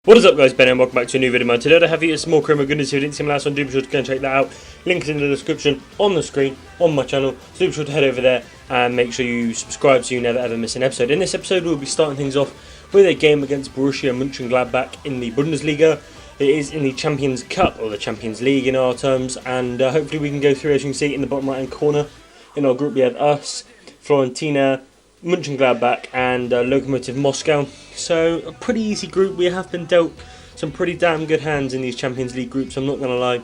What is up, guys? Ben and welcome back to a new video. Today I have here a small crime of goodness. If you didn't see my last one, do be sure to go and check that out. Link is in the description on the screen on my channel, so be sure to head over there and make sure you subscribe so you never ever miss an episode. In this episode we'll be starting things off with a game against Borussia Mönchengladbach in the Bundesliga. It is in the Champions Cup, or the Champions League in our terms, and hopefully we can go through. As you can see in the bottom right hand corner, in our group we have us, Fiorentina, Mönchengladbach and Lokomotiv Moscow. So a pretty easy group. We have been dealt some pretty damn good hands in these Champions League groups, I'm not going to lie.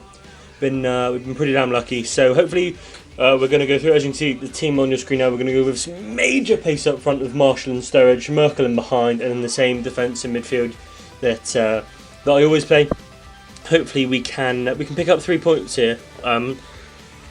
We've been pretty damn lucky. So hopefully we're going to go through. As you can see the team on your screen now, we're going to go with some major pace up front with Marshall and Sturridge, Merkel in behind, and then the same defence in midfield that I always play. Hopefully we can pick up 3 points here.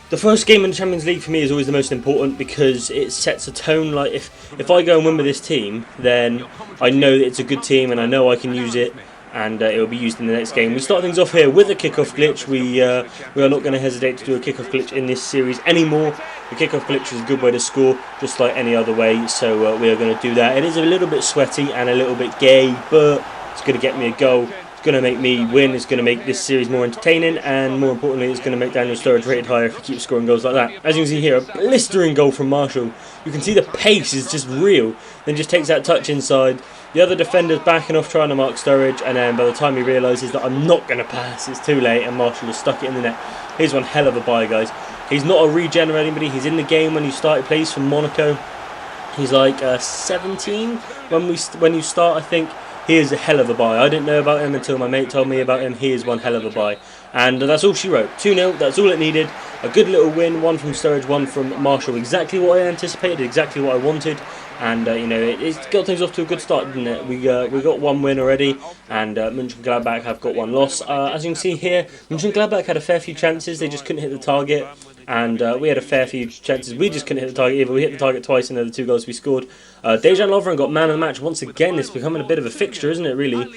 The first game in the Champions League for me is always the most important because it sets a tone. Like if I go and win with this team, then I know that it's a good team and I know I can use it, and it will be used in the next game. We start things off here with a kickoff glitch. We are not going to hesitate to do a kickoff glitch in this series anymore. The kickoff glitch is a good way to score, just like any other way. So we are going to do that. It is a little bit sweaty and a little bit gay, but it's going to get me a goal. It's going to make me win, it's going to make this series more entertaining, and more importantly it's going to make Daniel Sturridge rated higher if he keeps scoring goals like that. As you can see here, a blistering goal from Marshall. You can see the pace is just real, then just takes that touch inside. The other defender's backing off trying to mark Sturridge, and then by the time he realises that I'm not going to pass, it's too late and Marshall has stuck it in the net. Here's one hell of a buy, guys. He's not a regen or anybody, he's in the game when he started, plays for Monaco. He's like 17 when you start, I think. He is a hell of a buy. I didn't know about him until my mate told me about him. He is one hell of a buy. And that's all she wrote. 2-0, that's all it needed. A good little win, one from Sturridge, one from Marshall. Exactly what I anticipated, exactly what I wanted. And, it's got things off to a good start, didn't it? We got one win already, and Mönchengladbach have got one loss. As you can see here, Mönchengladbach had a fair few chances. They just couldn't hit the target. And we had a fair few chances. We just couldn't hit the target either. We hit the target twice, and they're the 2 goals we scored. Dejan Lovren got man of the match once again. It's becoming a bit of a fixture, isn't it, really?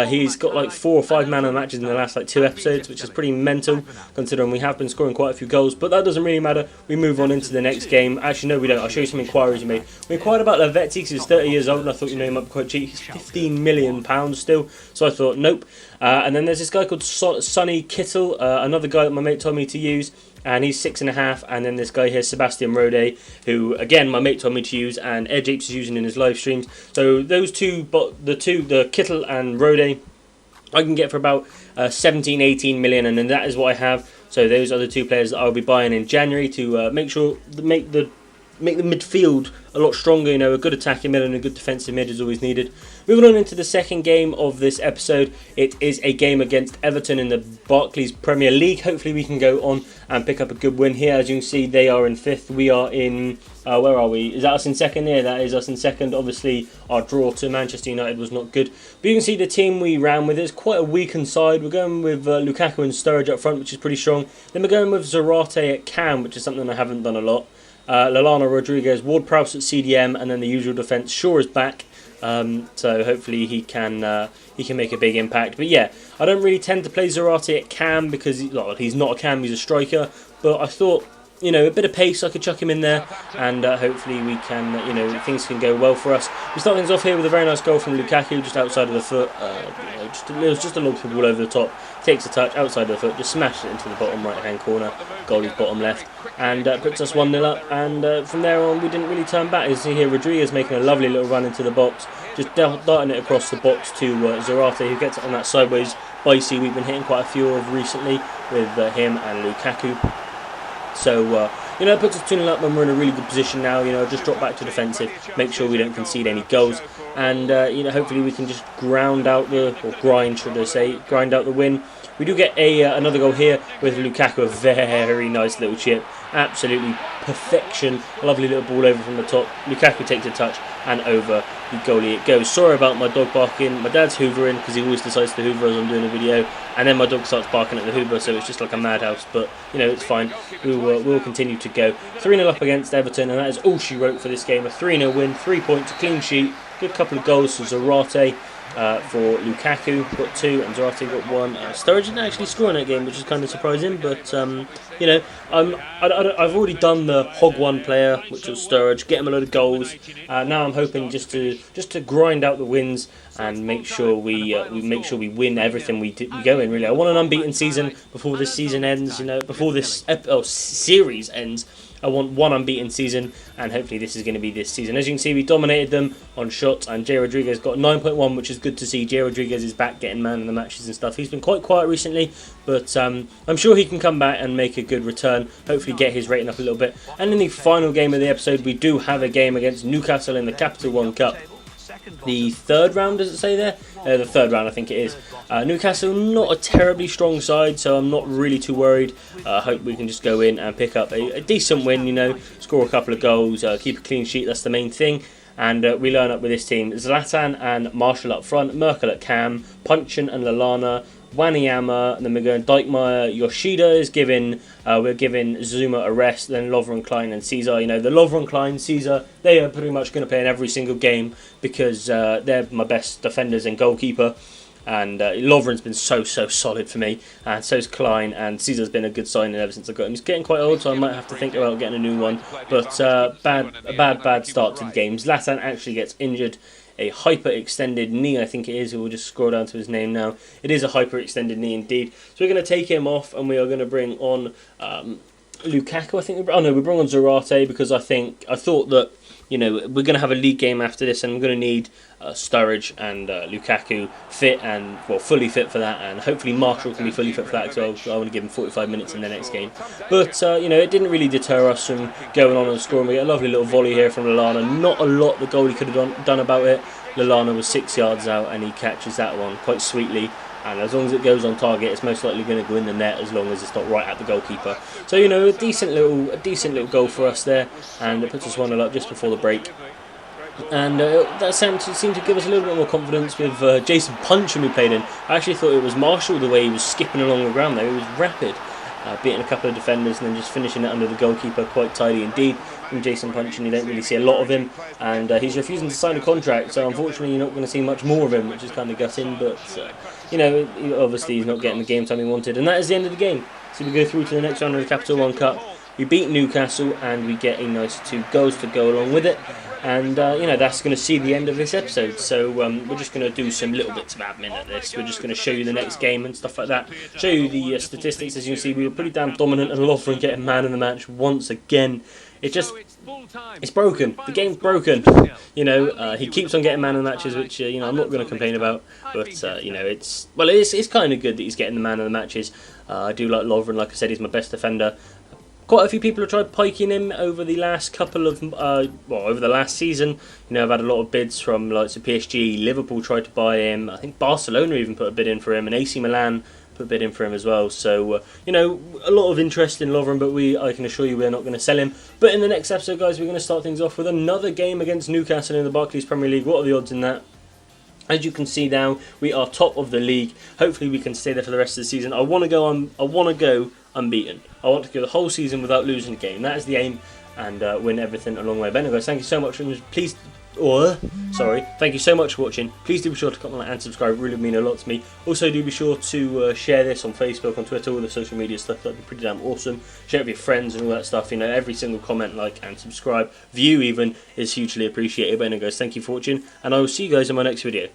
He's got like 4 or 5 man of the matches in the last 2 episodes, which is pretty mental, considering we have been scoring quite a few goals. But that doesn't really matter. We move on into the next game. Actually, no, we don't. I'll show you some inquiries we made. We inquired about Lavetti because he's 30 years old, and I thought, he might be quite cheap. He's £15 million still. So I thought, nope. And then there's this guy called Sonny Kittel, another guy that my mate told me to use. And he's 6.5, and then this guy here, Sebastian Rode, who again my mate told me to use, and Edge Apes is using in his live streams. So those two, the Kittel and Rode, I can get for about 17-18 million, and then that is what I have. So those are the 2 players that I'll be buying in January to make the midfield a lot stronger. A good attacking mid and a good defensive mid is always needed. Moving on into the second game of this episode, it is a game against Everton in the Barclays Premier League. Hopefully we can go on and pick up a good win here. As you can see, they are in 5th. We are in, where are we? Is that us in 2nd? Yeah, that is us in 2nd. Obviously, our draw to Manchester United was not good. But you can see the team we ran with is quite a weakened side. We're going with Lukaku and Sturridge up front, which is pretty strong. Then we're going with Zarate at cam, which is something I haven't done a lot. Lallana Rodriguez, Ward-Prowse at CDM, and then the usual defence. Shaw is back, so hopefully he can make a big impact. But yeah, I don't really tend to play Zarate at cam because he's not a cam, he's a striker. But I thought, a bit of pace, I could chuck him in there, and hopefully we can, things can go well for us. We start things off here with a very nice goal from Lukaku, just outside of the foot. It was just a long ball over the top. Takes a touch outside of the foot, just smashes it into the bottom right hand corner, goalie's bottom left, and puts us 1-0 up. And from there on, we didn't really turn back. You see here, Rodriguez making a lovely little run into the box, just darting it across the box to Zarate, who gets it on that sideways Bicey we've been hitting quite a few of recently with him and Lukaku. So, it puts us 2-0 up when we're in a really good position now. Just drop back to defensive, make sure we don't concede any goals, and hopefully we can just grind out the win. We do get another goal here with Lukaku, a very nice little chip, absolutely perfection, lovely little ball over from the top. Lukaku takes a touch and over the goalie it goes. Sorry about my dog barking. My dad's hoovering because he always decides to hoover as I'm doing a video, and then my dog starts barking at the hoover, so it's just like a madhouse. But it's fine. We'll continue to go 3-0 up against Everton, and that is all she wrote for this game. A 3-0 win, 3 points, a clean sheet, good couple of goals for Zarate. For Lukaku, got 2, and Zarate got 1. Sturridge didn't actually score in that game, which is kind of surprising, but I've already done the Hog 1 player, which was Sturridge, get him a load of goals. Now I'm hoping just to grind out the wins and make sure we win everything we go in. Really, I want an unbeaten season before this season ends. Before this series ends. I want one unbeaten season, and hopefully this is going to be this season. As you can see, we dominated them on shots, and Jay Rodriguez got 9.1, which is good to see. Jay Rodriguez is back getting man of the matches and stuff. He's been quite quiet recently, but I'm sure he can come back and make a good return, hopefully get his rating up a little bit. And in the final game of the episode, we do have a game against Newcastle in the Capital One Cup. The third round, does it say there? The third round, I think it is. Newcastle, not a terribly strong side, so I'm not really too worried. I hope we can just go in and pick up a decent win, score a couple of goals, keep a clean sheet, that's the main thing. And we line up with this team: Zlatan and Marshall up front, Merkel at cam, Punchin and Lallana, Wanyama, and then we're going Dijkmeyer. Yoshida is we're giving Zuma a rest, then Lovren, Klein and Caesar. The Lovren, Klein, Caesar, they are pretty much going to play in every single game because they're my best defenders and goalkeeper. And Lovren's been so solid for me, and so's Klein, and Caesar's been a good signing ever since I got him. He's getting quite old, so I might have to think about getting a new one. But bad start to the game. Zlatan actually gets injured. A hyper-extended knee, I think it is. We'll just scroll down to his name now. It is a hyper-extended knee indeed. So we're going to take him off, and we are going to bring on Lukaku. I think we bring on Zarate because I thought that we're going to have a league game after this, and I'm going to need Sturridge and Lukaku fully fit for that, and hopefully Marshall can be fully fit for that because I want to give him 45 minutes in the next game. But it didn't really deter us from going on and scoring. We get a lovely little volley here from Lallana. Not a lot the goalie could have done about it. Lallana was 6 yards out, and he catches that one quite sweetly. And as long as it goes on target, it's most likely going to go in the net as long as it's not right at the goalkeeper. So a decent little goal for us there, and it puts us 1-0 up just before the break. And that seemed to give us a little bit more confidence with Jason Punchin we played in. I actually thought it was Marshall the way he was skipping along the ground there. He was rapid, beating a couple of defenders and then just finishing it under the goalkeeper quite tidy indeed. From Jason Punchin, you don't really see a lot of him, and he's refusing to sign a contract, so unfortunately you're not going to see much more of him, which is kind of gutting. But obviously he's not getting the game time he wanted, and that is the end of the game. So we go through to the next round of the Capital One Cup. We beat Newcastle, and we get a nice 2 goals to go along with it. And that's going to see the end of this episode. So we're just going to do some little bits of admin at this. We're just going to show you the next game and stuff like that. Show you the statistics. As you can see, we were pretty damn dominant, and Lovren getting man of the match once again. It's broken. The game's broken. He keeps on getting man of the matches, which I'm not going to complain about. But it's kind of good that he's getting the man of the matches. I do like Lovren. Like I said, he's my best defender. Quite a few people have tried piking him over the last over the last season. I've had a lot of bids from likes of PSG. Liverpool tried to buy him. I think Barcelona even put a bid in for him, and AC Milan put a bid in for him as well. So a lot of interest in Lovren, but I can assure you we're not going to sell him. But in the next episode, guys, we're going to start things off with another game against Newcastle in the Barclays Premier League. What are the odds in that? As you can see now, we are top of the league. Hopefully we can stay there for the rest of the season. I want to go unbeaten. I want to go the whole season without losing a game. That is the aim, and win everything along the way. But anyway, guys, thank you so much. Thank you so much for watching. Please do be sure to comment, like, and subscribe. It really mean a lot to me. Also, do be sure to share this on Facebook, on Twitter, all the social media stuff. That'd be pretty damn awesome. Share it with your friends and all that stuff. Every single comment, like, and subscribe, view even, is hugely appreciated. But anyway, guys, thank you for watching, and I will see you guys in my next video.